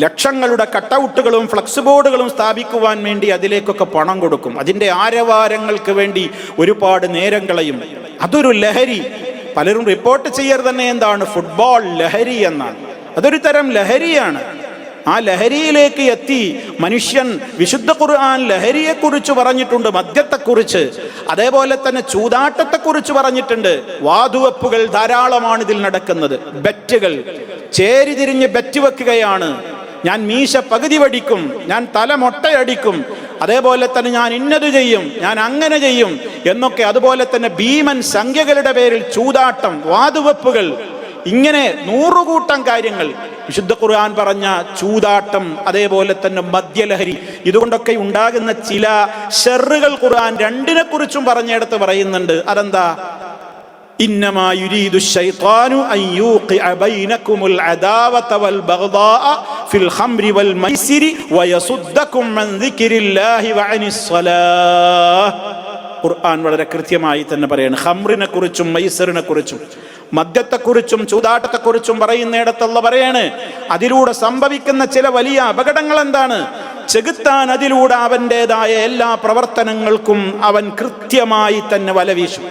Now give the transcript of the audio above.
ലക്ഷങ്ങളുടെ കട്ടൗട്ടുകളും ഫ്ലക്സ് ബോർഡുകളും സ്ഥാപിക്കുവാൻ വേണ്ടി അതിലേക്കൊക്കെ പണം കൊടുക്കും. അതിൻ്റെ ആരവാരങ്ങൾക്ക് വേണ്ടി ഒരുപാട് നേരം കളയും. അതൊരു ലഹരി. പലരും റിപ്പോർട്ട് ചെയ്യരുത് തന്നെ എന്താണ് ഫുട്ബോൾ ലഹരി എന്നാണ്. അതൊരു തരം ലഹരിയാണ്. ആ ലഹരിയിലേക്ക് എത്തി മനുഷ്യൻ. വിശുദ്ധ ഖുർആൻ ലഹരിയെക്കുറിച്ച് പറഞ്ഞിട്ടുണ്ട്, മദ്യത്തെക്കുറിച്ച്, അതേപോലെ തന്നെ ചൂതാട്ടത്തെക്കുറിച്ച് പറഞ്ഞിട്ടുണ്ട്. വാതുവെപ്പുകൾ ധാരാളമാണ് ഇതിൽ നടക്കുന്നത്. ബെറ്റുകൾ, ചേരിതിരിഞ്ഞ് ബെറ്റ് വെക്കുകയാണ്. ഞാൻ മീശ പകുതി വടിക്കും, ഞാൻ തല മൊട്ടയടിക്കും, അതേപോലെ തന്നെ ഞാൻ ഇന്നത് ചെയ്യും, ഞാൻ അങ്ങനെ ചെയ്യും എന്നൊക്കെ. അതുപോലെ തന്നെ ഭീമൻ സംഖ്യകളുടെ പേരിൽ ചൂതാട്ടം, വാതുവെപ്പുകൾ, ഇങ്ങനെ 100 കൂട്ടം കാര്യങ്ങൾ. വിശുദ്ധ ഖുർആൻ പറഞ്ഞ ചൂതാട്ടം, അതേപോലെ തന്നെ മദ്യലഹരി, ഇതുകൊണ്ടൊക്കെ ഉണ്ടാകുന്ന ചില ഷർറുകൾ ഖുർആൻ രണ്ടിനെ കുറിച്ചും പറഞ്ഞെടുത്ത് പറയുന്നുണ്ട്. അതെന്താ? ഇന്നമാ യുരീദു ശൈത്വാനു അൻ യൂഖിഅ ബൈനകുമുൽ അദാവത വൽ ബഗ്ദാഅ ഫിൽ ഖംരി വൽ മൈസിരി വയസുദ്ദകും അൻ ദിക്രില്ലാഹി വഅനിസ് സ്വലാഹ്. ഖുർആൻ വളരെ കൃത്യമായി തന്നെ പറയാണ്. ഖംറിനെ കുറിച്ചും മൈസറിനെ കുറിച്ചും മദ്യത്തെക്കുറിച്ചും ചൂതാട്ടത്തെക്കുറിച്ചും പറയുന്നിടത്തുള്ള പറയാണ്, അതിലൂടെ സംഭവിക്കുന്ന ചില വലിയ അപകടങ്ങൾ എന്താണ്? ചെകുത്താൻ അതിലൂടെ അവൻ്റെതായ എല്ലാ പ്രവർത്തനങ്ങൾക്കും അവൻ കൃത്യമായി തന്നെ വലവീശും.